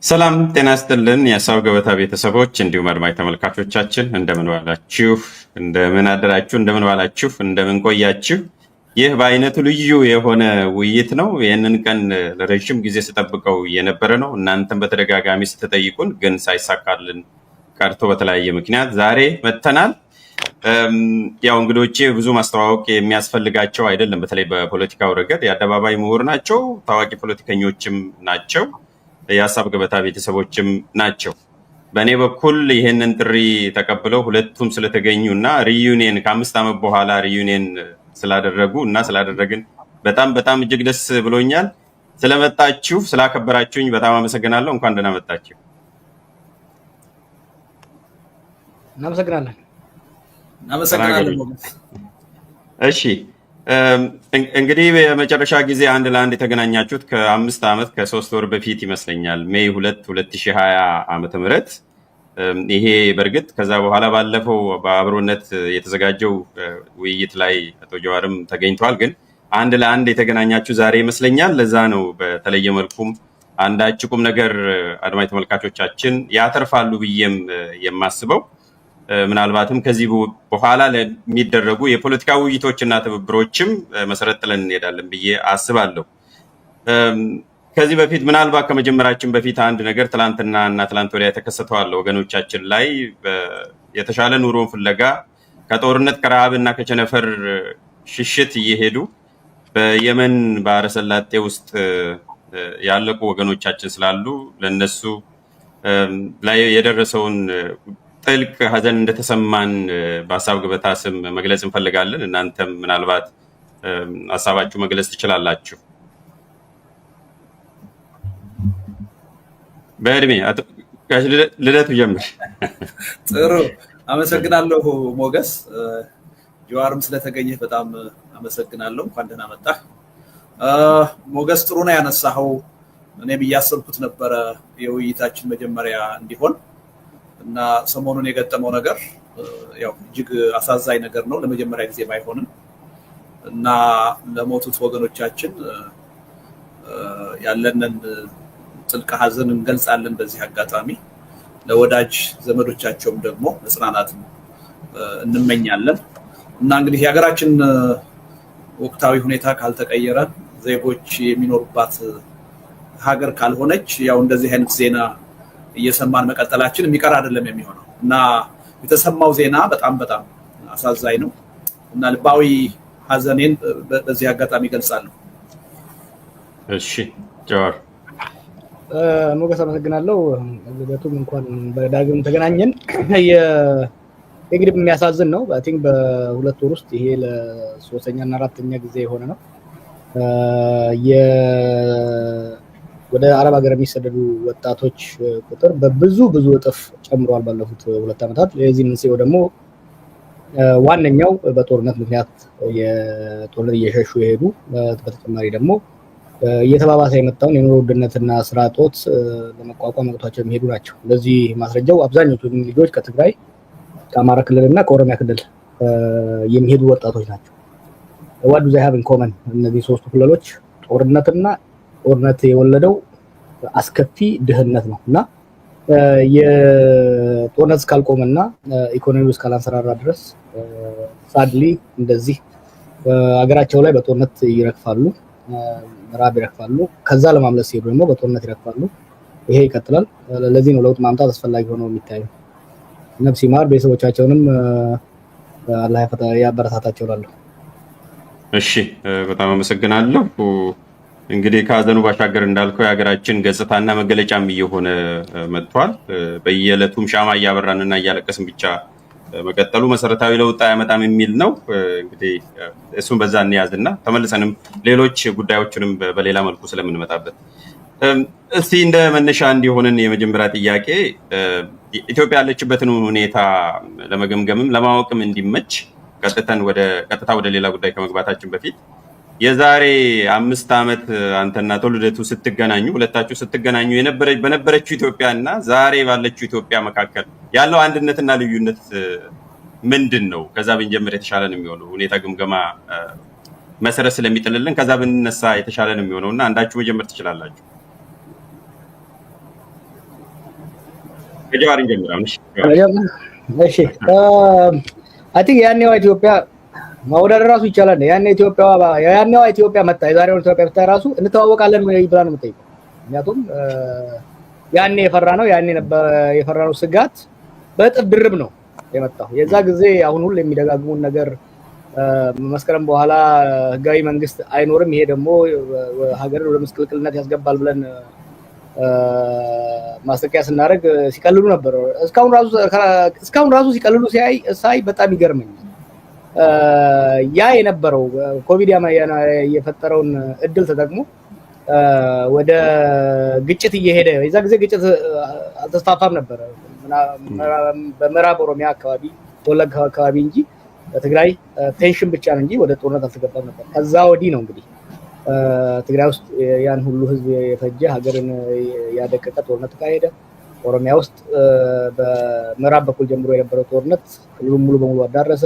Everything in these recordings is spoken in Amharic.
ሰላም ጤና ይስጥልን የሀሳብ ገበታ ቤተሰቦች እንዲሁም አድማጭ ተመልካቾቻችን እንደምን ዋላችሁ፣ እንደምን አደራችሁ፣ እንደምን ዋላችሁ፣ እንደምን ቆያችሁ። ይህ በአይነቱ ልዩ የሆነ ውይይት ነው። ይህንን ቀን ለረጅም ጊዜ ስጠብቀው የነበረ ነው። እናንተም በተደጋጋሚ ስትጠይቁን ግን ሳይሳካልን ቀርቶ በተለያየ ምክንያት ዛሬ መጥተናል። ያው እንግዶቼ ብዙ ማስተዋወቅ የሚያስፈልጋቸው አይደለም። በተለይ በፖለቲካው ረገድ የአደባባይ ምሁር ናቸው፣ ታዋቂ ፖለቲከኞችም ናቸው፣ የሀሳብ ገበታ ቤተሰቦችም ናቸው። በእኔ በኩል ይህንን ጥሪ ተቀብለው ሁለቱም ስለተገኙ እና ሪዩኒየን ከ5 ዓመት በኋላ ሪዩኒየን ስላደረጉ እና ስላደረግን በጣም እጅግ ደስ ብሎኛል። ስለመጣችሁ ስላከበራችሁኝ በጣም አመሰግናለሁ። እንኳን ደህና መጣችሁ። እናመሰግናለን። እሺ እንግዲህ በመጨረሻ ጊዜ አንድ ለአንድ የተገናኛችሁት ከ5 ዓመት ከ3 ወር በፊት ይመስለኛል፣ ሜይ 2 2020 ዓመተ ምህረት። ይሄ በእርግጥ ከዛ በኋላ ባለፈው በአብሮነት የተዘጋጀው ውይይት ላይ አቶ ጀዋርም ተገኝተዋል። ግን አንድ ለአንድ የተገናኛችሁ ዛሬ ይመስለኛል። ለዛ ነው በተለየ መልኩም አንዳች ቁም ነገር አድማጭ ተመልካቾቻችን ያተርፋሉ ብዬም የማስበው ምናልባትም ከዚህ በኋላ ለሚደረጉ የፖለቲካ ውይይቶችና ትብብሮችም መሰረት ጥለን እንሄዳለን ብዬ አስባለሁ። ከዚህ በፊት ምናልባት ከመጀመራችን በፊት አንድ ነገር ትላንትና እና ትላንት ወዲያ የተከሰተዋል ወገኖቻችን ላይ የተሻለ ኑሮን ፍለጋ ከጦርነት ከረሃብ እና ከቸነፈር ሽሽት እየሄዱ በየመን ባህረ ሰላጤ ውስጥ ያለቁ ወገኖቻችን ስላሉ ለነሱ ላይ የደረሰውን ጥልቅ ሀዘን እንደተሰማን በሀሳብ ገበታ ስም መግለጽ እንፈልጋለን። እናንተም ምናልባት ሀሳባችሁ መግለጽ ትችላላችሁ። በእድሜ ልደቱ ጀምር። ጥሩ አመሰግናለሁ ሞገስ። ጀዋርም ስለተገኘህ በጣም አመሰግናለሁ። እንኳን ደህና መጣህ ሞገስ። ጥሩ ነው ያነሳኸው። እኔ ብያሰብኩት ነበረ የውይይታችን መጀመሪያ እንዲሆን እና ሰሞኑን የገጠመው ነገር ያው እጅግ አሳዛኝ ነገር ነው፣ ለመጀመሪያ ጊዜ ባይሆንም እና ለሞቱት ወገኖቻችን ያለንን ጥልቅ ሀዘን እንገልጻለን። በዚህ አጋጣሚ ለወዳጅ ዘመዶቻቸውም ደግሞ መጽናናት እንመኛለን። እና እንግዲህ የሀገራችን ወቅታዊ ሁኔታ ካልተቀየረ፣ ዜጎች የሚኖሩባት ሀገር ካልሆነች ያው እንደዚህ አይነት ዜና እየሰማን መቀጠላችን የሚቀር አይደለም የሚሆነው እና የተሰማው ዜና በጣም አሳዛኝ ነው እና ልባዊ ሀዘኔን በዚህ አጋጣሚ ገልጻለሁ። እሺ ጀዋር። ሞገስ አመሰግናለሁ። ልደቱም እንኳን በዳግም ተገናኘን። እንግዲህ የሚያሳዝን ነው። አይ ቲንክ በ2 ወር ውስጥ ይሄ ለ3ኛ እና 4ኛ ጊዜ የሆነ ነው። ወደ አረብ ሀገር የሚሰደዱ ወጣቶች ቁጥር በብዙ እጥፍ ጨምሯል ባለፉት 2 ዓመታት። ለዚህ መንስኤው ደግሞ ዋነኛው በጦርነት ምክንያት የጦርነት እየሸሹ የሄዱ፣ በተጨማሪ ደግሞ እየተባባሰ የመጣውን የኑሮ ውድነትና ስራ እጦት ለመቋቋም አቅቷቸው የሚሄዱ ናቸው። ለዚህ ማስረጃው አብዛኞቹ ልጆች ከትግራይ፣ ከአማራ ክልልና ከኦሮሚያ ክልል የሚሄዱ ወጣቶች ናቸው። what do they have in common? እነዚህ 3ቱ ክልሎች ጦርነት የወለደው አስከፊ ድህነት ነው እና የጦርነት እስካልቆመና ኢኮኖሚው እስካላንሰራራ ድረስ ሳድሊ እንደዚህ ሀገራቸው ላይ በጦርነት ይረግፋሉ፣ ራብ ይረግፋሉ። ከዛ ለማምለጥ ሲሄዱ ደግሞ በጦርነት ይረግፋሉ። ይሄ ይቀጥላል። ለዚህ ነው ለውጥ ማምጣት አስፈላጊ ሆኖ የሚታየው። ነፍስ ይማር፣ ቤተሰቦቻቸውንም አላህ ያበረታታቸው እላለሁ። እሺ በጣም አመሰግናለሁ። እንግዲህ ከሀዘኑ ባሻገር እንዳልከው የሀገራችን ገጽታና መገለጫም እየሆነ መጥቷል። በየዕለቱም ሻማ እያበራንና እያለቀስን ብቻ መቀጠሉ መሰረታዊ ለውጥ አያመጣም የሚል ነው። እንግዲህ እሱን በዛ እንያዝና ተመልሰንም ሌሎች ጉዳዮችንም በሌላ መልኩ ስለምንመጣበት እስቲ እንደ መነሻ እንዲሆንን የመጀመሪያ ጥያቄ ኢትዮጵያ ያለችበትን ሁኔታ ለመገምገምም ለማወቅም እንዲመች ቀጥታ ወደ ሌላ ጉዳይ ከመግባታችን በፊት የዛሬ 5 ዓመት አንተና አቶ ልደቱ ስትገናኙ፣ ሁለታችሁ ስትገናኙ በነበረችው ኢትዮጵያ እና ዛሬ ባለችው ኢትዮጵያ መካከል ያለው አንድነትና ልዩነት ምንድን ነው? ከዛ ብንጀምር የተሻለ ነው የሚሆነው። ሁኔታ ግምገማ መሰረት ስለሚጥልልን ከዛ ብንነሳ የተሻለ ነው የሚሆነው እና አንዳችሁ መጀመር ትችላላችሁ። ከጀዋር እንጀምራለን። እሺ አይ ቲንክ ያኔዋ ኢትዮጵያ ማውደር ራሱ ይቻላል። ያኔዋ ኢትዮጵያ መጣ የዛሬው ኢትዮጵያ ብታይ ራሱ እንተዋወቃለን ወይ ብላ ነው የምጠይቀው። ምክንያቱም ያኔ የፈራነው ስጋት በእጥፍ ድርብ ነው የመጣው። የዛ ጊዜ አሁን ሁሉ የሚደጋግሙን ነገር መስከረም በኋላ ህጋዊ መንግስት አይኖርም፣ ይሄ ደግሞ ሀገርን ወደ ምስቅልቅልነት ያስገባል ብለን ማስተካከያ ስናደርግ ሲቀልሉ ነበር። እስካሁን ራሱ ሲቀልሉ ሳይ በጣም ይገርመኛል። ያ የነበረው ኮቪድ የፈጠረውን እድል ተጠቅሞ ወደ ግጭት እየሄደ የዛ ጊዜ ግጭት አልተስፋፋም ነበር በምዕራብ ኦሮሚያ አካባቢ ወለጋ አካባቢ እንጂ በትግራይ ቴንሽን ብቻ ነው እንጂ ወደ ጦርነት አልተገባም ነበር። ከዛ ወዲህ ነው እንግዲህ ትግራይ ውስጥ ያን ሁሉ ህዝብ የፈጀ ሀገርን ያደቀቀ ጦርነት ካሄደ ኦሮሚያ ውስጥ በምዕራብ በኩል ጀምሮ የነበረው ጦርነት ክልሉን ሙሉ በሙሉ አዳረሰ።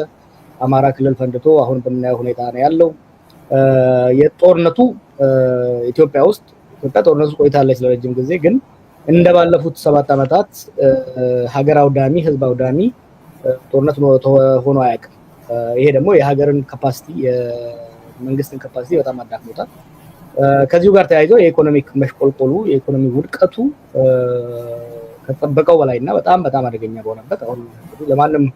አማራ ክልል ፈንድቶ አሁን በምናየው ሁኔታ ነው ያለው። የጦርነቱ ኢትዮጵያ ጦርነቱ ቆይታለች ለረጅም ጊዜ፣ ግን እንደባለፉት 7 ዓመታት ሀገር አውዳሚ ህዝብ አውዳሚ ጦርነት ሆኖ አያውቅም። ይሄ ደግሞ የሀገርን ካፓሲቲ የመንግስትን ካፓሲቲ በጣም አዳክሞታል። ከዚሁ ጋር ተያይዞ የኢኮኖሚክ መሽቆልቆሉ የኢኮኖሚ ውድቀቱ ከጠበቀው በላይና በጣም አደገኛ በሆነበት አሁን ለማንም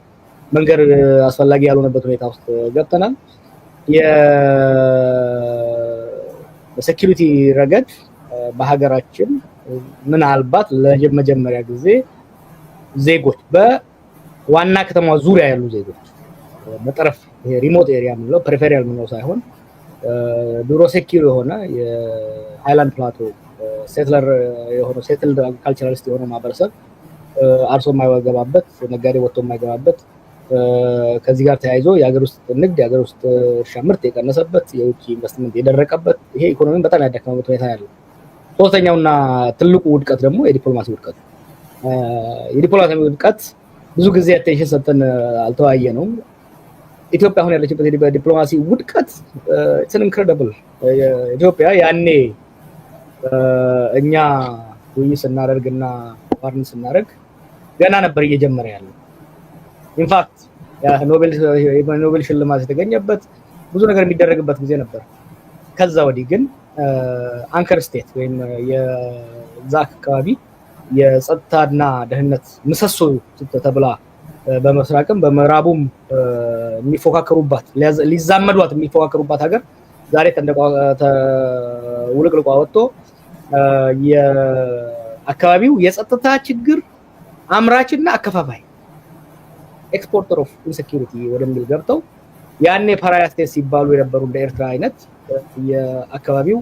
መንገድ አስፈላጊ ያልሆነበት ሁኔታ ውስጥ ገብተናል። በሴኩሪቲ ረገድ በሀገራችን ምናልባት ለመጀመሪያ ጊዜ ዜጎች በዋና ከተማ ዙሪያ ያሉ ዜጎች በጠረፍ ሪሞት ኤሪያ ምንለው ፐሪፌሪያል ምንለው ሳይሆን ድሮ ሴኩር የሆነ የሃይላንድ ፕላቶ ሴትለር የሆነ ሴትልድ ካልቸራሊስት የሆነ ማህበረሰብ አርሶ የማይገባበት ነጋዴ ወጥቶ የማይገባበት ከዚህ ጋር ተያይዞ የሀገር ውስጥ ንግድ የሀገር ውስጥ እርሻ ምርት የቀነሰበት የውጭ ኢንቨስትመንት የደረቀበት ይሄ ኢኮኖሚን በጣም ያዳከመበት ሁኔታ ያለው። ሶስተኛውና ትልቁ ውድቀት ደግሞ የዲፕሎማሲ ውድቀት። የዲፕሎማሲ ውድቀት ብዙ ጊዜ አቴንሽን ሰጥተን አልተወያየ ነው። ኢትዮጵያ አሁን ያለችበት የዲፕሎማሲ ውድቀት it's incredible። ኢትዮጵያ ያኔ እኛ ውይይት ስናደርግና ፓርን ስናደርግ ገና ነበር እየጀመረ ያለው። ኢንፋክት ኖቤል ሽልማት የተገኘበት ብዙ ነገር የሚደረግበት ጊዜ ነበር። ከዛ ወዲህ ግን አንከር ስቴት ወይም የዛ አካባቢ የጸጥታና ደህንነት ምሰሶ ተብላ በመስራቅም በምዕራቡም የሚፎካከሩባት ሊዛመዷት የሚፎካከሩባት ሀገር ዛሬ ውልቅልቋ ወጥቶ የአካባቢው የጸጥታ ችግር አምራችና አከፋፋይ ኤክስፖርተር ኦፍ ኢንሴኩሪቲ ወደሚል ገብተው ያኔ ፓራያ ስቴትስ ሲባሉ የነበሩ እንደ ኤርትራ አይነት የአካባቢው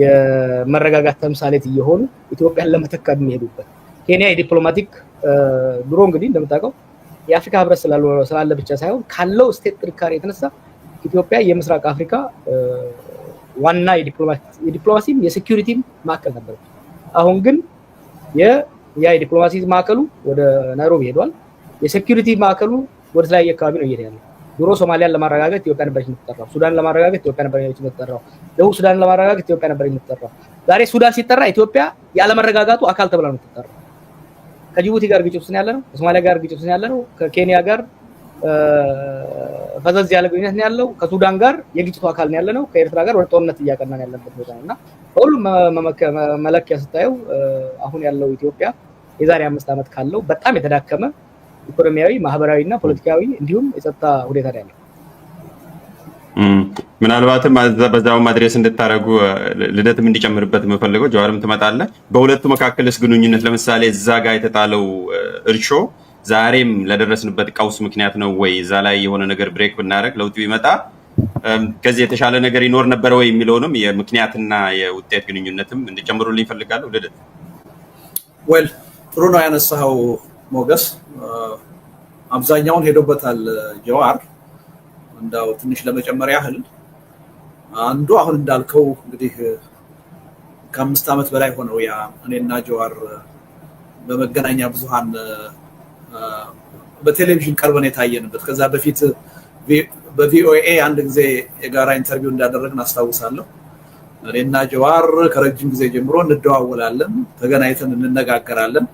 የመረጋጋት ተምሳሌት እየሆኑ ኢትዮጵያን ለመተካት የሚሄዱበት ኬንያ የዲፕሎማቲክ ድሮ እንግዲህ እንደምታውቀው የአፍሪካ ህብረት ስላለ ብቻ ሳይሆን ካለው ስቴት ጥንካሬ የተነሳ ኢትዮጵያ የምስራቅ አፍሪካ ዋና የዲፕሎማሲም የሴኩሪቲም ማዕከል ነበረች። አሁን ግን የዲፕሎማሲ ማዕከሉ ወደ ናይሮቢ ሄዷል። የሴኩሪቲ ማዕከሉ ወደ ተለያየ አካባቢ ነው እየሄደ ያለው። ድሮ ሶማሊያን ለማረጋጋት ኢትዮጵያ ነበረች የምትጠራው፣ ሱዳን ለማረጋጋት ኢትዮጵያ ነበረች የምትጠራው፣ ደቡብ ሱዳን ለማረጋጋት ኢትዮጵያ ነበረች የምትጠራው። ዛሬ ሱዳን ሲጠራ ኢትዮጵያ ያለመረጋጋቱ አካል ተብላ ነው የምትጠራው። ከጅቡቲ ጋር ግጭት ውስጥ ያለ ነው፣ ከሶማሊያ ጋር ግጭት ውስጥ ያለ ነው፣ ከኬንያ ጋር ፈዘዝ ያለ ግንኙነት ያለው፣ ከሱዳን ጋር የግጭቱ አካል ነው ያለ ነው፣ ከኤርትራ ጋር ወደ ጦርነት እያቀናን ያለበት ቦታ ነውና ሁሉም መለኪያ ስታየው አሁን ያለው ኢትዮጵያ የዛሬ 5 ዓመት ካለው በጣም የተዳከመ ኢኮኖሚያዊ፣ ማህበራዊና ፖለቲካዊ እንዲሁም የጸጥታ ሁኔታ ላይ ያለው። ምናልባትም በዛው ማድረስ እንድታረጉ ልደትም እንዲጨምርበት የምፈልገው ጀዋርም ትመጣለህ። በሁለቱ መካከልስ ግንኙነት ለምሳሌ እዛ ጋር የተጣለው እርሾ ዛሬም ለደረስንበት ቀውስ ምክንያት ነው ወይ? እዛ ላይ የሆነ ነገር ብሬክ ብናደርግ ለውጡ ይመጣ ከዚህ የተሻለ ነገር ይኖር ነበር ወይ የሚለውንም የምክንያትና የውጤት ግንኙነትም እንድጨምሩልኝ እፈልጋለሁ። ልደት ዌል ጥሩ ነው ያነሳው ሞገስ። አብዛኛውን ሄዶበታል ጀዋር። እንዳው ትንሽ ለመጨመር ያህል አንዱ አሁን እንዳልከው እንግዲህ ከ5 ዓመት በላይ ሆነው ያ እኔና ጀዋር በመገናኛ ብዙሃን በቴሌቪዥን ቀርበን የታየንበት። ከዛ በፊት በቪኦኤ አንድ ጊዜ የጋራ ኢንተርቪው እንዳደረግን አስታውሳለሁ። እኔና ጀዋር ከረጅም ጊዜ ጀምሮ እንደዋወላለን፣ ተገናኝተን እንነጋገራለን።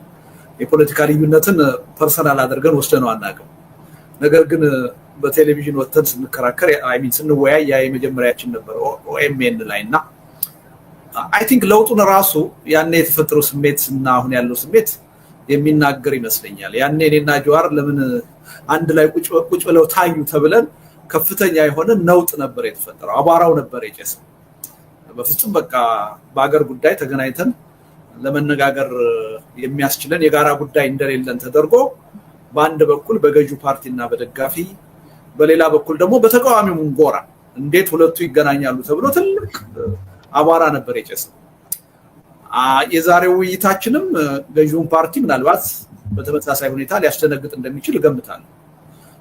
የፖለቲካ ልዩነትን ፐርሰናል አድርገን ወስደነው አናውቅም። ነገር ግን በቴሌቪዥን ወጥተን ስንከራከር ስንወያይ ያ የመጀመሪያችን ነበር ኦኤምኤን ላይና አይ ቲንክ ለውጡን ራሱ ያኔ የተፈጠረው ስሜት እና አሁን ያለው ስሜት የሚናገር ይመስለኛል። ያኔ እኔና ጀዋር ለምን አንድ ላይ ቁጭ ብለው ታዩ ተብለን ከፍተኛ የሆነ ነውጥ ነበር የተፈጠረው። አቧራው ነበር የጨሰው። በፍጹም በቃ በአገር ጉዳይ ተገናኝተን ለመነጋገር የሚያስችለን የጋራ ጉዳይ እንደሌለን ተደርጎ በአንድ በኩል በገዢው ፓርቲና በደጋፊ በሌላ በኩል ደግሞ በተቃዋሚው ጎራ እንዴት ሁለቱ ይገናኛሉ ተብሎ ትልቅ አቧራ ነበር የጨሰው። የዛሬው ውይይታችንም ገዢውን ፓርቲ ምናልባት በተመሳሳይ ሁኔታ ሊያስደነግጥ እንደሚችል እገምታለሁ።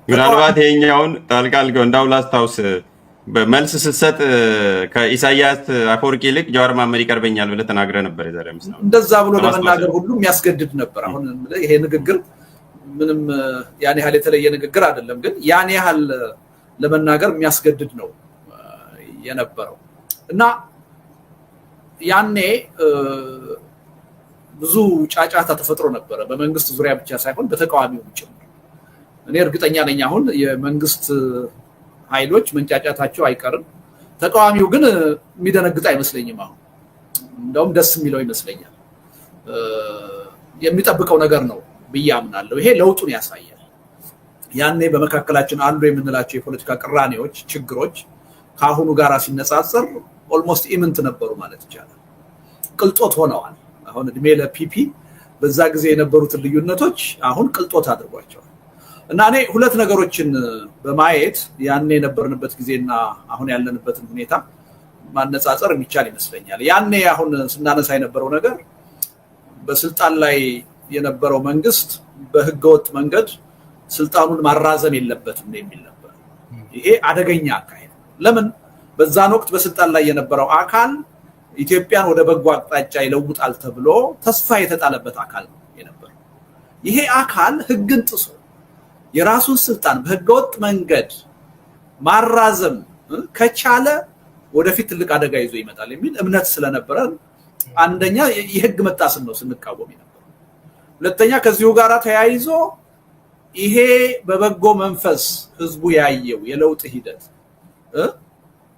ምናልባት ይሄኛውን ጣልቃ እንዳው ላስታውስ በመልስ ስትሰጥ ከኢሳያስ አፈወርቂ ይልቅ ጀዋር መሐመድ ይቀርበኛል ብለህ ተናግረህ ነበር። የዛሬ አምስት ዓመት እንደዛ ብሎ ለመናገር ሁሉ የሚያስገድድ ነበር። አሁን ይሄ ንግግር ምንም ያን ያህል የተለየ ንግግር አይደለም፣ ግን ያን ያህል ለመናገር የሚያስገድድ ነው የነበረው እና ያኔ ብዙ ጫጫታ ተፈጥሮ ነበረ በመንግስት ዙሪያ ብቻ ሳይሆን በተቃዋሚው ጭምር። እኔ እርግጠኛ ነኝ አሁን የመንግስት ኃይሎች መንጫጫታቸው አይቀርም። ተቃዋሚው ግን የሚደነግጥ አይመስለኝም። አሁን እንደውም ደስ የሚለው ይመስለኛል። የሚጠብቀው ነገር ነው ብዬ አምናለሁ። ይሄ ለውጡን ያሳያል። ያኔ በመካከላችን አሉ የምንላቸው የፖለቲካ ቅራኔዎች፣ ችግሮች ከአሁኑ ጋር ሲነጻጸር ኦልሞስት ኢምንት ነበሩ ማለት ይቻላል። ቅልጦት ሆነዋል። አሁን እድሜ ለፒፒ በዛ ጊዜ የነበሩትን ልዩነቶች አሁን ቅልጦት አድርጓቸዋል። እና እኔ ሁለት ነገሮችን በማየት ያኔ የነበርንበት ጊዜና አሁን ያለንበትን ሁኔታ ማነጻጸር የሚቻል ይመስለኛል። ያኔ አሁን ስናነሳ የነበረው ነገር በስልጣን ላይ የነበረው መንግስት በህገወጥ መንገድ ስልጣኑን ማራዘም የለበትም የሚል ነበር። ይሄ አደገኛ አካሄድ። ለምን በዛን ወቅት በስልጣን ላይ የነበረው አካል ኢትዮጵያን ወደ በጎ አቅጣጫ ይለውጣል ተብሎ ተስፋ የተጣለበት አካል ነው የነበረው። ይሄ አካል ህግን ጥሶ የራሱን ስልጣን በህገወጥ መንገድ ማራዘም ከቻለ ወደፊት ትልቅ አደጋ ይዞ ይመጣል የሚል እምነት ስለነበረ አንደኛ የህግ መጣስን ነው ስንቃወም የነበረው። ሁለተኛ ከዚሁ ጋር ተያይዞ ይሄ በበጎ መንፈስ ህዝቡ ያየው የለውጥ ሂደት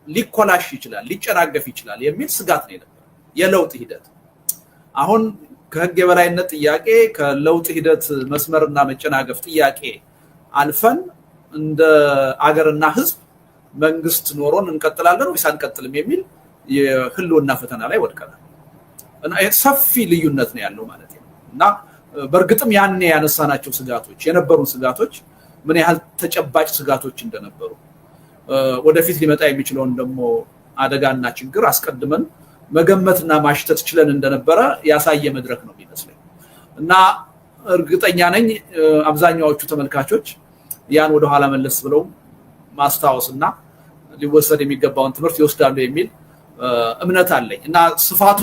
ሊኮላሽ ይችላል፣ ሊጨናገፍ ይችላል የሚል ስጋት ነው የነበረው። የለውጥ ሂደት አሁን ከህግ የበላይነት ጥያቄ ከለውጥ ሂደት መስመርና መጨናገፍ ጥያቄ አልፈን እንደ አገርና ህዝብ መንግስት ኖሮን እንቀጥላለን ወይስ አንቀጥልም የሚል የህልውና ፈተና ላይ ወድቀናል። እና ሰፊ ልዩነት ነው ያለው ማለት ነው። እና በእርግጥም ያኔ ያነሳናቸው ስጋቶች የነበሩን ስጋቶች ምን ያህል ተጨባጭ ስጋቶች እንደነበሩ ወደፊት ሊመጣ የሚችለውን ደግሞ አደጋና ችግር አስቀድመን መገመትና ማሽተት ችለን እንደነበረ ያሳየ መድረክ ነው የሚመስለኝ። እና እርግጠኛ ነኝ አብዛኛዎቹ ተመልካቾች ያን ወደ ኋላ መለስ ብለው ማስታወስና ሊወሰድ የሚገባውን ትምህርት ይወስዳሉ የሚል እምነት አለኝ። እና ስፋቱ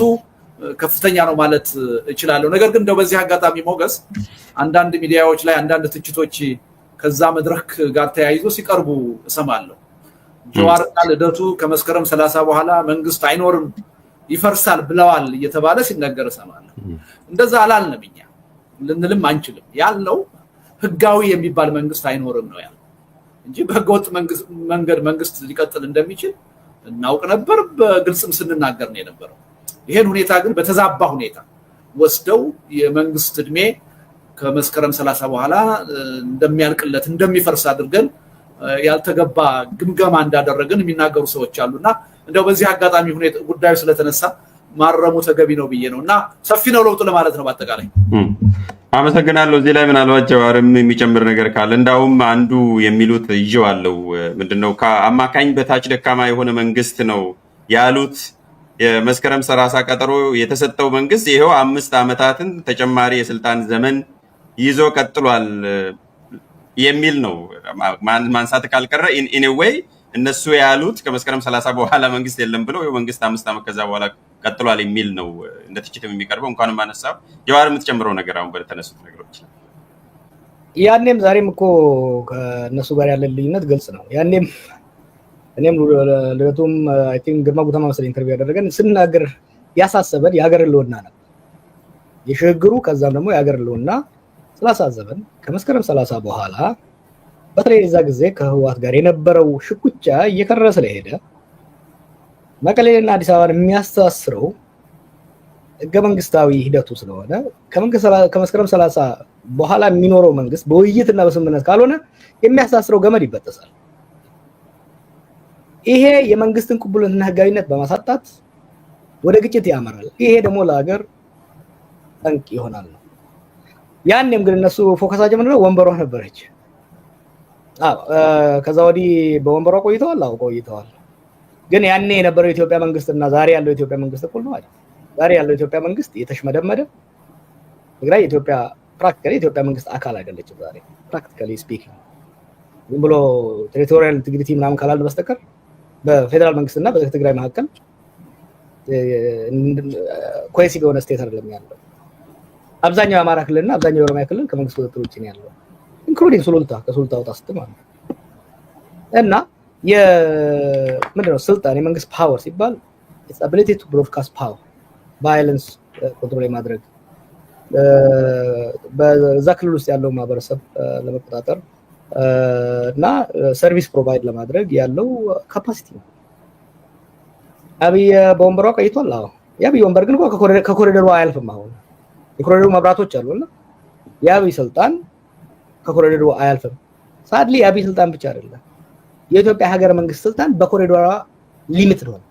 ከፍተኛ ነው ማለት እችላለሁ። ነገር ግን እንደው በዚህ አጋጣሚ ሞገስ አንዳንድ ሚዲያዎች ላይ አንዳንድ ትችቶች ከዛ መድረክ ጋር ተያይዞ ሲቀርቡ እሰማለሁ። ጀዋርና ልደቱ ከመስከረም 30 በኋላ መንግስት አይኖርም ይፈርሳል ብለዋል እየተባለ ሲነገር እሰማለሁ። እንደዛ አላልንም፣ እኛ ልንልም አንችልም። ያልነው ህጋዊ የሚባል መንግስት አይኖርም ነው ያለው እንጂ በህገወጥ መንገድ መንግስት ሊቀጥል እንደሚችል እናውቅ ነበር፣ በግልጽም ስንናገር ነው የነበረው። ይሄን ሁኔታ ግን በተዛባ ሁኔታ ወስደው የመንግስት እድሜ ከመስከረም 30 በኋላ እንደሚያልቅለት እንደሚፈርስ አድርገን ያልተገባ ግምገማ እንዳደረገን የሚናገሩ ሰዎች አሉና እንደው በዚህ አጋጣሚ ሁኔታ ጉዳዩ ስለተነሳ ማረሙ ተገቢ ነው ብዬ ነውና ሰፊ ነው ለውጡ ለማለት ነው። በአጠቃላይ አመሰግናለሁ። እዚህ ላይ ምናልባት ጀዋርም የሚጨምር ነገር ካለ እንዳውም አንዱ የሚሉት ይዤዋለሁ ምንድነው ከአማካኝ በታች ደካማ የሆነ መንግስት ነው ያሉት። የመስከረም 30 ቀጠሮ የተሰጠው መንግስት ይሄው 5 ዓመታትን ተጨማሪ የስልጣን ዘመን ይዞ ቀጥሏል የሚል ነው። ማንሳት ካልቀረ ኢን ኤ ዌይ እነሱ ያሉት ከመስከረም 30 በኋላ መንግስት የለም ብለው መንግስት 5 ዓመት ከዛ በኋላ ቀጥሏል የሚል ነው እንደ ትችትም የሚቀርበው። እንኳንም ማነሳው ጀዋር የምትጨምረው ነገር አሁን በተነሱት ነገሮች ያኔም ዛሬም እኮ ከነሱ ጋር ያለ ልዩነት ግልጽ ነው። ያኔም እኔም ልደቱም አይ ቲንክ ግርማ ጉተማ መሰለኝ ኢንተርቪው ያደረገን ስናገር ያሳሰበን የሀገር ህልውና ነበር። የሽግግሩ ከዛም ደግሞ የሀገር ህልውና ስላሳዘበን ከመስከረም 30 በኋላ በተለይ እዛ ጊዜ ከህወሓት ጋር የነበረው ሽኩቻ እየከረረ ስለሄደ መቀሌና አዲስ አበባን የሚያስተሳስረው ህገ መንግስታዊ ሂደቱ ስለሆነ ከመስከረም 30 በኋላ የሚኖረው መንግስት በውይይትና በስምምነት ካልሆነ የሚያስተሳስረው ገመድ ይበጠሳል። ይሄ የመንግስትን ቅቡልነትና ህጋዊነት በማሳጣት ወደ ግጭት ያመራል። ይሄ ደግሞ ለሀገር ጠንቅ ይሆናል ነው። ያኔም ግን እነሱ ፎከሳቸው ምንድነው? ወንበሯ ነበረች። ከዛ ወዲህ በወንበሯ ቆይተዋል። ቆይተዋል። ግን ያኔ የነበረው የኢትዮጵያ መንግስትና ዛሬ ያለው የኢትዮጵያ መንግስት እኩል ነው አይደል? ዛሬ ያለው የኢትዮጵያ መንግስት የተሽመደመደ ትግራይ የኢትዮጵያ ፕራክቲካሊ የኢትዮጵያ መንግስት አካል አይደለችም። ዛሬ ፕራክቲካሊ ስፒኪንግ ዝም ብሎ ቴሪቶሪያል ኢንቴግሪቲ ምናምን ካላለ በስተቀር በፌደራል መንግስትና በትግራይ መካከል ኮሄሲቭ የሆነ ስቴት አይደለም ያለው። አብዛኛው የአማራ ክልልና አብዛኛው የኦሮሚያ ክልል ከመንግስት ቁጥጥር ውጭ ነው ያለው ኢንክሉዲንግ ሱሉልታ ከሱሉልታ ወጣ ስትል ማለት ነው። እና ምንድነው ስልጣን የመንግስት ፓወር ሲባል ኢትስ አቢሊቲ ቱ ብሮድካስት ፓወር ቫዮለንስ ኮንትሮል ማድረግ በዛ ክልል ውስጥ ያለው ማህበረሰብ ለመቆጣጠር እና ሰርቪስ ፕሮቫይድ ለማድረግ ያለው ካፓሲቲ ነው። አብይ በወንበሯ ቆይቷል። የአብይ ወንበር ግን ከኮሪደሩ አያልፍም። አሁን የኮሪደሩ መብራቶች አሉና የአብይ ስልጣን ከኮሪደሩ አያልፍም። ሳድሊ የአብይ ስልጣን ብቻ አይደለም የኢትዮጵያ ሀገረ መንግስት ስልጣን በኮሪደሯ ሊሚትድ ሆነ።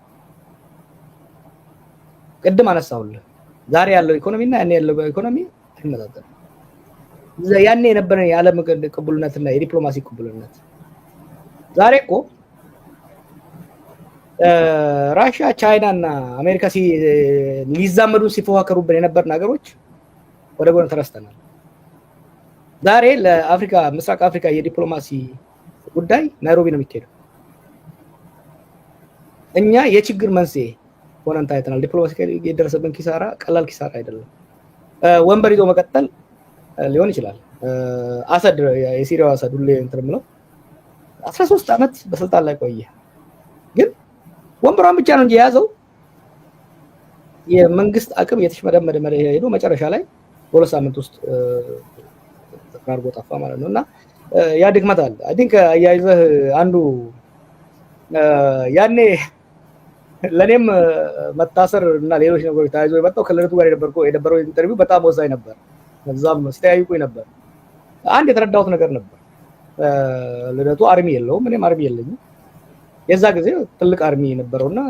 ቅድም አነሳሁልህ ዛሬ ያለው ኢኮኖሚና ያኔ ያለው ኢኮኖሚ አይመጣጠንም። ያኔ የነበረ የዓለም ቅቡልነትና የዲፕሎማሲ ቅቡልነት ዛሬ እኮ ራሽያ፣ ቻይና እና አሜሪካ ሊዛመዱ ሲፎካከሩብን የነበርን ሀገሮች ወደ ጎን ተረስተናል። ዛሬ ለአፍሪካ ምስራቅ አፍሪካ የዲፕሎማሲ ጉዳይ ናይሮቢ ነው የሚካሄደው። እኛ የችግር መንስኤ ሆነን ታይተናል። ዲፕሎማሲ የደረሰብን ኪሳራ ቀላል ኪሳራ አይደለም። ወንበር ይዞ መቀጠል ሊሆን ይችላል። አሰድ የሲሪያው አሰድ ሁሌ እንትን ብለው 13 ዓመት በስልጣን ላይ ቆየ። ግን ወንበሯን ብቻ ነው እንጂ የያዘው የመንግስት አቅም የተሽመደመደ ሄዶ መጨረሻ ላይ በሁለት ሳምንት ውስጥ ተቃርቦ ጠፋ ማለት ነው። እና ያ ድክመት አለ። አይ ቲንክ አያይዘህ አንዱ ያኔ ለኔም መታሰር እና ሌሎች ነገሮች ታይዞ የመጣው ከልደቱ ጋር የነበረው ኢንተርቪው በጣም ወሳኝ ነበር። እዛም ሲያዩቁኝ ነበር። አንድ የተረዳሁት ነገር ነበር። ልደቱ አርሚ የለውም፣ እኔም አርሚ የለኝም። የዛ ጊዜ ትልቅ አርሚ ነበረውና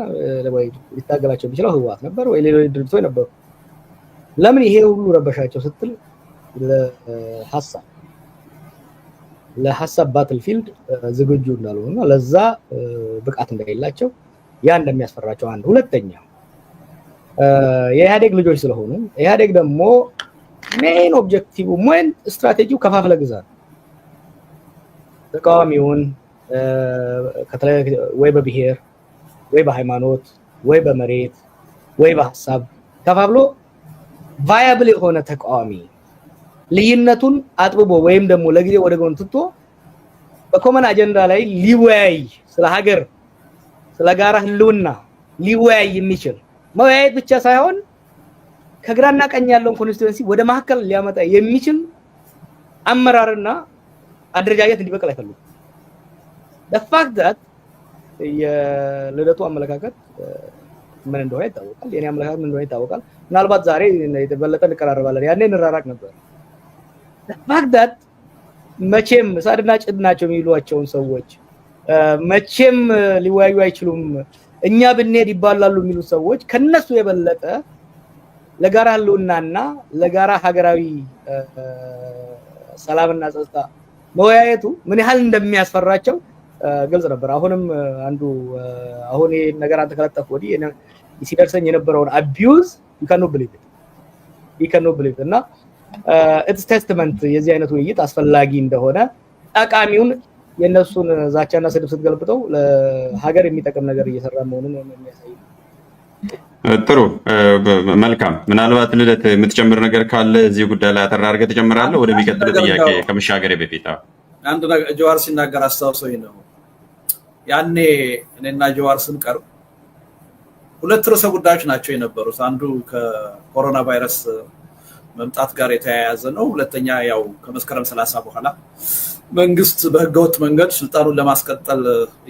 ወይ ሊታገላቸው የሚችለው ህወሓት ነበር ወይ ሌሎች ድርጅቶች ነበሩ። ለምን ይሄ ሁሉ ረበሻቸው ስትል ለሐሳብ ባትልፊልድ ዝግጁ እንዳልሆኑና ለዛ ብቃት እንደሌላቸው ያ እንደሚያስፈራቸው አንድ። ሁለተኛ የኢህአዴግ ልጆች ስለሆኑ ኢህአዴግ ደግሞ ሜን ኦብጀክቲቭ ሞን ስትራቴጂው ከፋፍለ ግዛት ተቃዋሚውን ወይ በብሔር ወይ በሃይማኖት ወይ በመሬት ወይ በሐሳብ ከፋፍሎ ቫያብል የሆነ ተቃዋሚ ልዩነቱን አጥብቦ ወይም ደግሞ ለጊዜ ወደ ጎን ትቶ በኮመን አጀንዳ ላይ ሊወያይ ስለ ሀገር ስለ ጋራ ህልውና ሊወያይ የሚችል መወያየት ብቻ ሳይሆን ከግራና ቀኝ ያለውን ኮንስቲትዩንሲ ወደ ማከል ሊያመጣ የሚችል አመራርና አደረጃጀት እንዲበቀል አይፈልጉም። the fact that የልደቱ አመለካከት ምን እንደሆነ ይታወቃል። የኔ አመለካከት ምን እንደሆነ ይታወቃል። ምናልባት ዛሬ የተበለጠ እንቀራረባለን፣ ያኔ እንራራቅ ነበር። the fact that መቼም ሳድና ጭድ ናቸው የሚሏቸውን ሰዎች መቼም ሊወያዩ አይችሉም፣ እኛ ብንሄድ ይባላሉ የሚሉ ሰዎች ከነሱ የበለጠ ለጋራ ህልውናና ለጋራ ሀገራዊ ሰላምና ጸጥታ መወያየቱ ምን ያህል እንደሚያስፈራቸው ግልጽ ነበር። አሁንም አንዱ አሁን ይሄ ነገር አንተ ከለጠፍ ወዲህ ሲደርሰኝ የነበረውን አቢዩዝ you cannot believe እና it's testament የዚህ አይነት ውይይት አስፈላጊ እንደሆነ ጠቃሚውን የነሱን ዛቻና ስድብ ስትገልብጠው ለሀገር የሚጠቅም ነገር እየሰራ መሆኑን የሚያሳይ። ጥሩ መልካም። ምናልባት ልደት የምትጨምር ነገር ካለ እዚህ ጉዳይ ላይ አጠር አድርገህ ትጨምራለህ ወደሚቀጥለው ጥያቄ ከመሻገሬ በፊት። አንድ ነገር ጀዋር ሲናገር አስታውሰኝ ነው። ያኔ እኔና ጀዋር ስንቀርብ ሁለት ርዕሰ ጉዳዮች ናቸው የነበሩት። አንዱ ከኮሮና ቫይረስ መምጣት ጋር የተያያዘ ነው። ሁለተኛ ያው ከመስከረም 30 በኋላ መንግስት በህገወጥ መንገድ ስልጣኑን ለማስቀጠል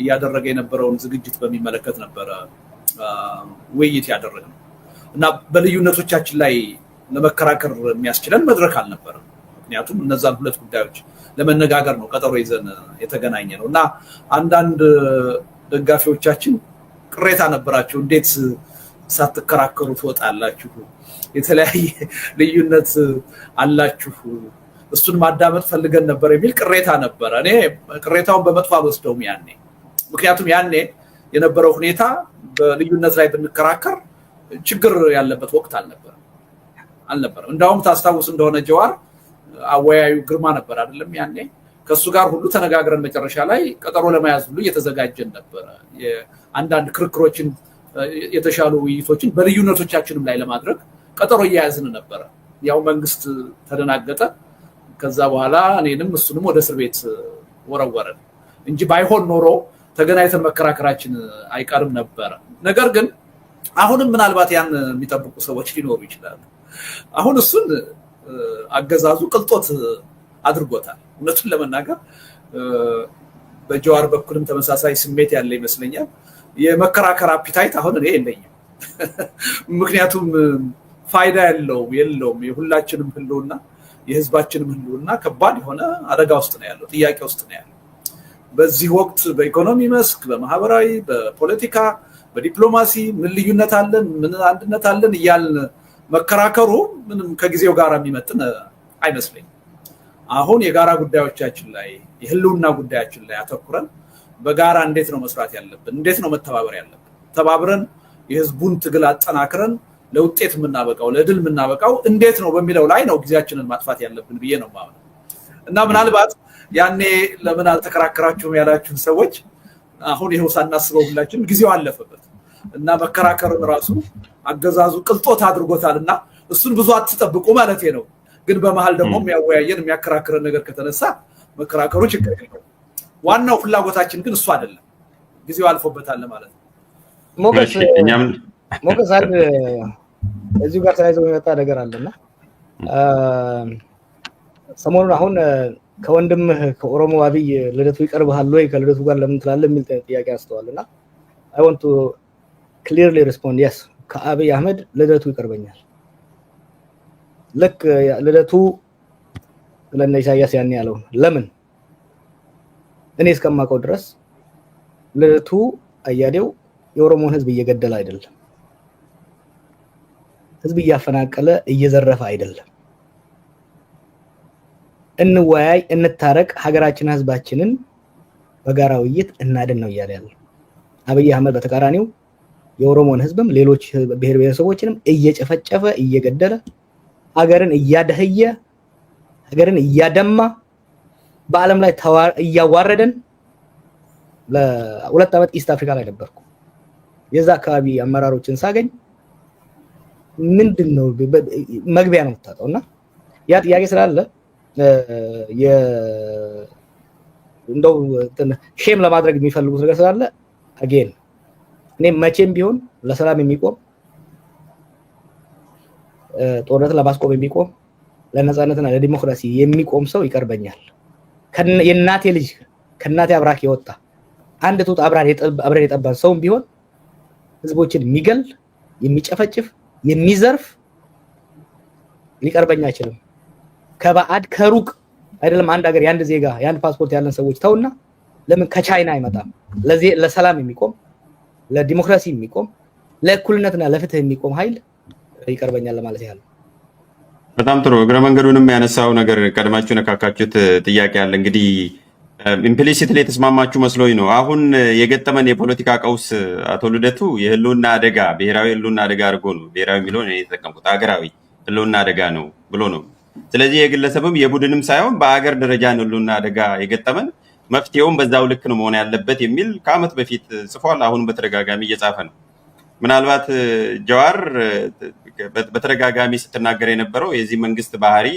እያደረገ የነበረውን ዝግጅት በሚመለከት ነበረ ውይይት ያደረግነው እና በልዩነቶቻችን ላይ ለመከራከር የሚያስችለን መድረክ አልነበረም። ምክንያቱም እነዛን ሁለት ጉዳዮች ለመነጋገር ነው ቀጠሮ ይዘን የተገናኘ ነው እና አንዳንድ ደጋፊዎቻችን ቅሬታ ነበራቸው። እንዴት ሳትከራከሩ ትወጣላችሁ? የተለያየ ልዩነት አላችሁ፣ እሱን ማዳመጥ ፈልገን ነበር የሚል ቅሬታ ነበረ። እኔ ቅሬታውን በመጥፎ አልወስደውም ያኔ። ምክንያቱም ያኔ የነበረው ሁኔታ በልዩነት ላይ ብንከራከር ችግር ያለበት ወቅት አልነበረም። እንዳውም ታስታውስ እንደሆነ ጀዋር አወያዩ ግርማ ነበር አይደለም ያኔ። ከሱ ጋር ሁሉ ተነጋግረን መጨረሻ ላይ ቀጠሮ ለመያዝ ሁሉ እየተዘጋጀን ነበረ። አንዳንድ ክርክሮችን፣ የተሻሉ ውይይቶችን በልዩነቶቻችንም ላይ ለማድረግ ቀጠሮ እያያዝን ነበረ። ያው መንግስት ተደናገጠ። ከዛ በኋላ እኔንም እሱንም ወደ እስር ቤት ወረወረን እንጂ ባይሆን ኖሮ ተገናኝተን መከራከራችን አይቀርም ነበረ። ነገር ግን አሁንም ምናልባት ያን የሚጠብቁ ሰዎች ሊኖሩ ይችላሉ። አሁን እሱን አገዛዙ ቅልጦት አድርጎታል። እውነቱን ለመናገር በጀዋር በኩልም ተመሳሳይ ስሜት ያለ ይመስለኛል። የመከራከር አፒታይት አሁን እኔ የለኝም። ምክንያቱም ፋይዳ የለውም። የሁላችንም ህልውና፣ የህዝባችንም ህልውና ከባድ የሆነ አደጋ ውስጥ ነው ያለው፣ ጥያቄ ውስጥ ነው ያለው። በዚህ ወቅት በኢኮኖሚ መስክ፣ በማህበራዊ፣ በፖለቲካ፣ በዲፕሎማሲ ምን ልዩነት አለን፣ ምን አንድነት አለን እያልን መከራከሩ ምንም ከጊዜው ጋር የሚመጥን አይመስለኝም። አሁን የጋራ ጉዳዮቻችን ላይ፣ የህልውና ጉዳያችን ላይ አተኩረን በጋራ እንዴት ነው መስራት ያለብን፣ እንዴት ነው መተባበር ያለብን፣ ተባብረን የህዝቡን ትግል አጠናክረን ለውጤት የምናበቃው፣ ለድል የምናበቃው እንዴት ነው በሚለው ላይ ነው ጊዜያችንን ማጥፋት ያለብን ብዬ ነው የማምነው። እና ምናልባት ያኔ ለምን አልተከራከራችሁም ያላችሁን ሰዎች አሁን ይኸው ሳናስበው ሁላችንም ጊዜው አለፈበት እና መከራከርን ራሱ አገዛዙ ቅልጦት አድርጎታል እና እሱን ብዙ አትጠብቁ ማለት ነው። ግን በመሃል ደግሞ የሚያወያየን የሚያከራክረን ነገር ከተነሳ መከራከሩ ችግር የለውም። ዋናው ፍላጎታችን ግን እሱ አይደለም፣ ጊዜው አልፎበታል ማለት ነው። ሞገስ አንድ እዚሁ ጋር ተያይዘው የመጣ ነገር አለና ሰሞኑን አሁን ከወንድምህ ከኦሮሞ አብይ ልደቱ ይቀርብሃል ወይ ከልደቱ ጋር ለምን ትላለህ የሚል ጥያቄ አንስተዋልና I want to clearly respond yes ከአብይ አህመድ ልደቱ ይቀርበኛል። ልክ ልደቱ ለነ ኢሳያስ ያኔ ያለው ለምን እኔ እስከማውቀው ድረስ ልደቱ አያሌው የኦሮሞን ህዝብ እየገደለ አይደለም፣ ህዝብ እያፈናቀለ እየዘረፈ አይደለም። እንወያይ፣ እንታረቅ፣ ሀገራችንን ህዝባችንን በጋራ ውይይት እናድን ነው እያለ ያለው። አብይ አህመድ በተቃራኒው የኦሮሞን ህዝብም ሌሎች ብሔር ብሔረሰቦችንም እየጨፈጨፈ እየገደለ ሀገርን እያደህየ ሀገርን እያደማ በአለም ላይ እያዋረደን ለሁለት ዓመት ኢስት አፍሪካ ላይ ነበርኩ። የዛ አካባቢ አመራሮችን ሳገኝ ምንድነው መግቢያ ነው የምታጣውና ያ ጥያቄ ስላለ እንደው ሼም ለማድረግ የሚፈልጉት ነገር ስላለ አጌን እኔ መቼም ቢሆን ለሰላም የሚቆም ጦርነት ለማስቆም የሚቆም ለነጻነትና ለዲሞክራሲ የሚቆም ሰው ይቀርበኛል። የናቴ ልጅ ከናቴ አብራክ የወጣ አንድ ጡት አብረን የጠባን ሰውም ቢሆን ህዝቦችን የሚገል የሚጨፈጭፍ የሚዘርፍ ሊቀርበኛ አይችልም። ከባዕድ ከሩቅ አይደለም አንድ ሀገር ያንድ ዜጋ ያንድ ፓስፖርት ያለን ሰዎች ተውና ለምን ከቻይና አይመጣም? ለሰላም የሚቆም ለዲሞክራሲ የሚቆም ለእኩልነትና ለፍትህ የሚቆም ኃይል ይቀርበኛል ለማለት ያለው። በጣም ጥሩ። እግረ መንገዱንም ያነሳው ነገር ቀድማችሁ ነካካችሁት ጥያቄ አለ። እንግዲህ ኢምፕሊሲትሊ የተስማማችሁ መስሎኝ ነው። አሁን የገጠመን የፖለቲካ ቀውስ አቶ ልደቱ የህልውና አደጋ ብሔራዊ ህልውና አደጋ አድርጎ ነው ብሔራዊ የሚለውን እኔ የተጠቀምኩት ሀገራዊ ህልውና አደጋ ነው ብሎ ነው። ስለዚህ የግለሰብም የቡድንም ሳይሆን በአገር ደረጃ ህልውና አደጋ የገጠመን መፍትሄውም በዛው ልክ ነው መሆን ያለበት የሚል ከዓመት በፊት ጽፏል። አሁን በተደጋጋሚ እየጻፈ ነው። ምናልባት ጀዋር በተደጋጋሚ ስትናገር የነበረው የዚህ መንግስት ባህሪ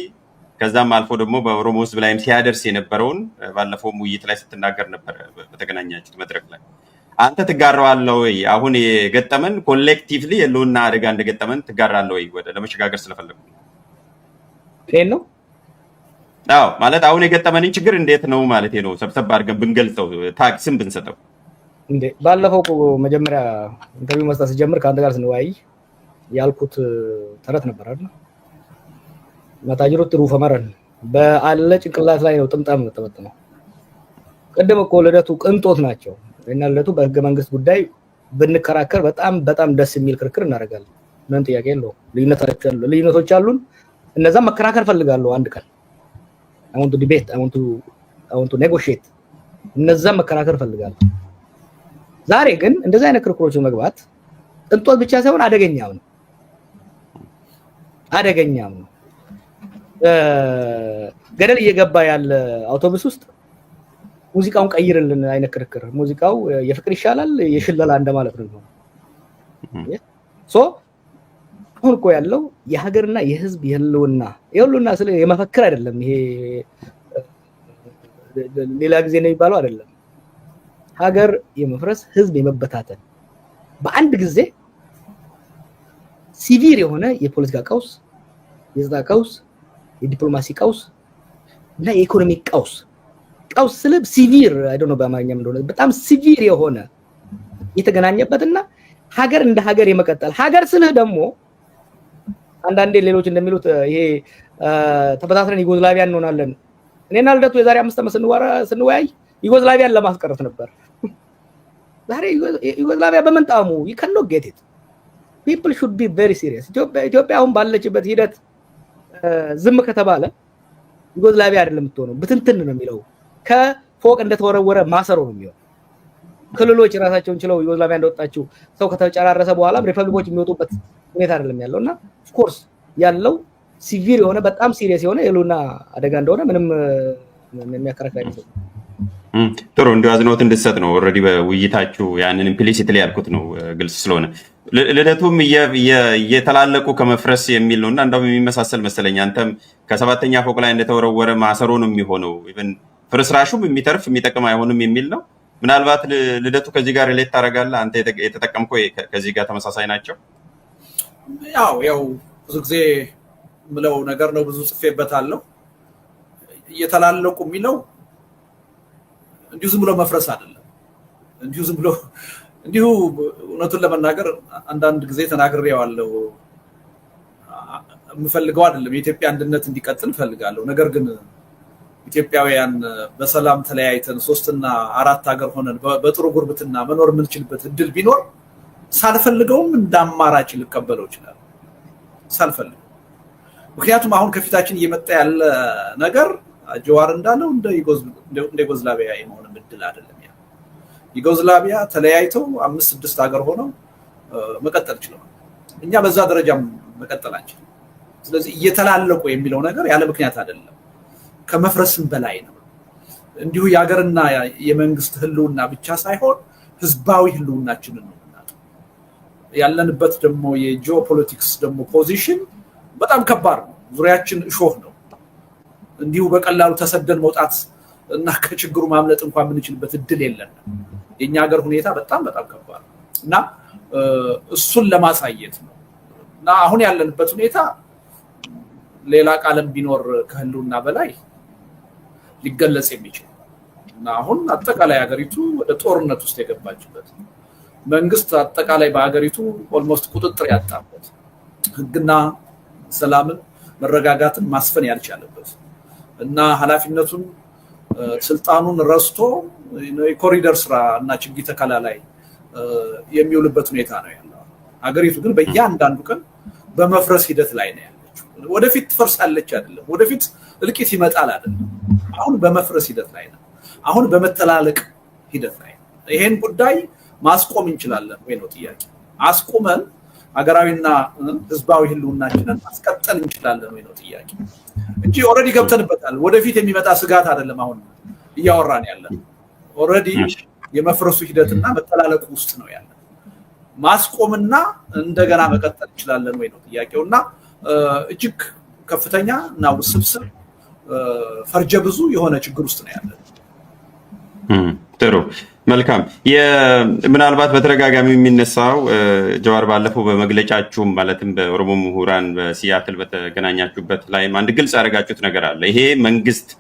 ከዛም አልፎ ደግሞ በኦሮሞ ህዝብ ላይም ሲያደርስ የነበረውን ባለፈውም ውይይት ላይ ስትናገር ነበር በተገናኛችሁት መድረክ ላይ። አንተ ትጋራዋለህ ወይ? አሁን የገጠመን ኮሌክቲቭሊ የህልውና አደጋ እንደገጠመን ትጋራለህ ወይ? ወደ ለመሸጋገር ስለፈለጉ ይሄን ነው ማለት አሁን የገጠመን ችግር እንዴት ነው ማለት ነው። ሰብሰብ አድርገን ብንገልጸው ታክስም ብንሰጠው እንዴ ባለፈው መጀመሪያ ኢንተርቪው መስጠት ሲጀምር ከአንተ ጋር ስንወያይ ያልኩት ተረት ነበር አይደል? ማታጅሩት ሩፈመረን በአለ ጭንቅላት ላይ ነው ጥምጣም ተጠመጠመው። ቀደም እኮ ልደቱ ቅንጦት ናቸው እና ልደቱ በህገ መንግስት ጉዳይ ብንከራከር በጣም ደስ የሚል ክርክር እናደርጋለን። ምን ጥያቄ የለውም። ልዩነቶች አሉን። እነዛ መከራከር ፈልጋለሁ አንድ ቀን I want to debate, I want to negotiate. እነዛ መከራከር ፈልጋለሁ። ዛሬ ግን እንደዛ አይነት ክርክሮች መግባት ጥንጦት ብቻ ሳይሆን አደገኛም ነው። ገደል እየገባ ያለ አውቶቡስ ውስጥ ሙዚቃውን ቀይርልን አይነት ክርክር። ሙዚቃው የፍቅር ይሻላል የሽለላ እንደማለት ነው። አሁን እኮ ያለው የሀገርና የህዝብ የህልውና ስለ የመፈክር አይደለም። ይሄ ሌላ ጊዜ ነው የሚባለው አይደለም። ሀገር የመፍረስ ህዝብ የመበታተን በአንድ ጊዜ ሲቪር የሆነ የፖለቲካ ቀውስ፣ የጸጥታ ቀውስ፣ የዲፕሎማሲ ቀውስ እና የኢኮኖሚ ቀውስ ስለ ሲቪር አይ ዶንት ኖ በአማርኛም እንደሆነ በጣም ሲቪር የሆነ የተገናኘበትና ሀገር እንደ ሀገር የመቀጠል ሀገር ስልህ ደግሞ አንዳንዴ ሌሎች እንደሚሉት ይሄ ተበታትነን ዩጎዝላቪያ እንሆናለን። እኔና ልደቱ የዛሬ 5 ዓመት ስንወያይ ዩጎዝላቪያን ለማስቀረት ነበር። ዛሬ ዩጎዝላቪያ በመንጣሙ you cannot get it. People should be very serious. ኢትዮጵያ አሁን ባለችበት ሂደት ዝም ከተባለ ዩጎዝላቪያ አይደለም የምትሆነው፣ ብትንትን ነው የሚለው። ከፎቅ እንደተወረወረ ማሰሮ ነው የሚሆነው። ክልሎች ራሳቸውን ችለው ዩጎዝላቪያ እንደወጣችው ሰው ከተጨራረሰ በኋላ ሪፐብሊኮች የሚወጡበት ሁኔታ አይደለም ያለውና ኦፍ ኮርስ ያለው ሲቪር የሆነ በጣም ሲሪየስ የሆነ የህልውና አደጋ እንደሆነ ምንም የሚያከራክር አይደለም። ጥሩ እንደያዝነውት እንድትሰጥ ነው። ኦልሬዲ በውይይታችሁ ያንን ኢምፕሊሲትሊ ያልኩት ነው ግልጽ ስለሆነ ልደቱም እየተላለቁ ከመፍረስ የሚል ነውና እንደውም የሚመሳሰል መሰለኝ። አንተም ከ7ኛ ፎቅ ላይ እንደተወረወረ ማሰሮ ነው የሚሆነው። ኢቭን ፍርስራሹም የሚተርፍ የሚጠቅም አይሆንም የሚል ነው። ምናልባት ልደቱ ከዚህ ጋር ሪሌት ታደርጋለህ? አንተ የተጠቀምከው ከዚህ ጋር ተመሳሳይ ናቸው? ያው ብዙ ጊዜ ምለው ነገር ነው። ብዙ ጽፌበታለሁ። እየተላለቁ የሚለው እንዲሁ ዝም ብሎ መፍረስ አይደለም። እንዲሁ እውነቱን ለመናገር አንዳንድ ጊዜ ተናግሬዋለሁ። የምፈልገው አይደለም የኢትዮጵያ አንድነት እንዲቀጥል ፈልጋለሁ። ነገር ግን ኢትዮጵያውያን በሰላም ተለያይተን 3 እና 4 ሀገር ሆነን በጥሩ ጉርብትና መኖር የምንችልበት እድል ቢኖር ሳልፈልገውም እንዳማራጭ ልቀበለው ይችላል። ሳልፈልገው ምክንያቱም አሁን ከፊታችን እየመጣ ያለ ነገር ጀዋር እንዳለው እንደ ዩጎዝላቪያ የመሆን እድል አይደለም። ዩጎዝላቪያ ተለያይተው 5-6 ሀገር ሆነው መቀጠል ይችላል። እኛ በዛ ደረጃም መቀጠል አንችልም። ስለዚህ እየተላለቁ የሚለው ነገር ያለ ምክንያት አይደለም፣ ከመፍረስም በላይ ነው። እንዲሁ የሀገርና የመንግስት ህልውና ብቻ ሳይሆን ህዝባዊ ህልውናችንን ነው የምናጣው። ያለንበት ደግሞ የጂኦፖለቲክስ ደግሞ ፖዚሽን በጣም ከባድ ነው። ዙሪያችን እሾህ ነው። እንዲሁ በቀላሉ ተሰደን መውጣት እና ከችግሩ ማምለጥ እንኳን የምንችልበት እድል የለንም። የኛ ሀገር ሁኔታ በጣም ከባድ ነው እና እሱን ለማሳየት ነው። እና አሁን ያለንበት ሁኔታ ሌላ ቃልም ቢኖር ከህልውና በላይ ሊገለጽ የሚችል እና አሁን አጠቃላይ ሀገሪቱ ወደ ጦርነት ውስጥ የገባችበት፣ መንግስት አጠቃላይ በሀገሪቱ ኦልሞስት ቁጥጥር ያጣበት፣ ህግና ሰላምን መረጋጋትን ማስፈን ያልቻለበት እና ኃላፊነቱን ስልጣኑን ረስቶ የኮሪደር ስራ እና ችግኝ ተከላ ላይ የሚውልበት ሁኔታ ነው ያለው። ሀገሪቱ ግን በእያንዳንዱ ቀን በመፍረስ ሂደት ላይ ነው ያለችው። ወደፊት ትፈርሳለች አይደለም፣ ወደፊት እልቂት ይመጣል አይደለም። አሁን በመፍረስ ሂደት ላይ ነው። አሁን በመተላለቅ ሂደት ላይ ነው። ይሄን ጉዳይ ማስቆም እንችላለን ወይ ነው ጥያቄ። አስቆመን ሀገራዊና ህዝባዊ ህልውናችንን ማስቀጠል እንችላለን ወይ ነው ጥያቄ እንጂ ኦልሬዲ ገብተንበታል። ወደፊት የሚመጣ ስጋት አይደለም አሁን እያወራን ያለን። ኦልሬዲ የመፍረሱ ሂደትና መተላለቁ ውስጥ ነው ያለን። ማስቆምና እንደገና መቀጠል እንችላለን ወይ ነው ጥያቄውና እጅግ ከፍተኛ እና ውስብስብ ፈርጀ ብዙ የሆነ ችግር ውስጥ ነው ያለን። ጥሩ መልካም። ምናልባት በተደጋጋሚ የሚነሳው ጀዋር ባለፈው በመግለጫችሁም ማለትም በኦሮሞ ምሁራን በሲያትል በተገናኛችሁበት ላይም አንድ ግልጽ ያደረጋችሁት ነገር አለ። ይሄ መንግስት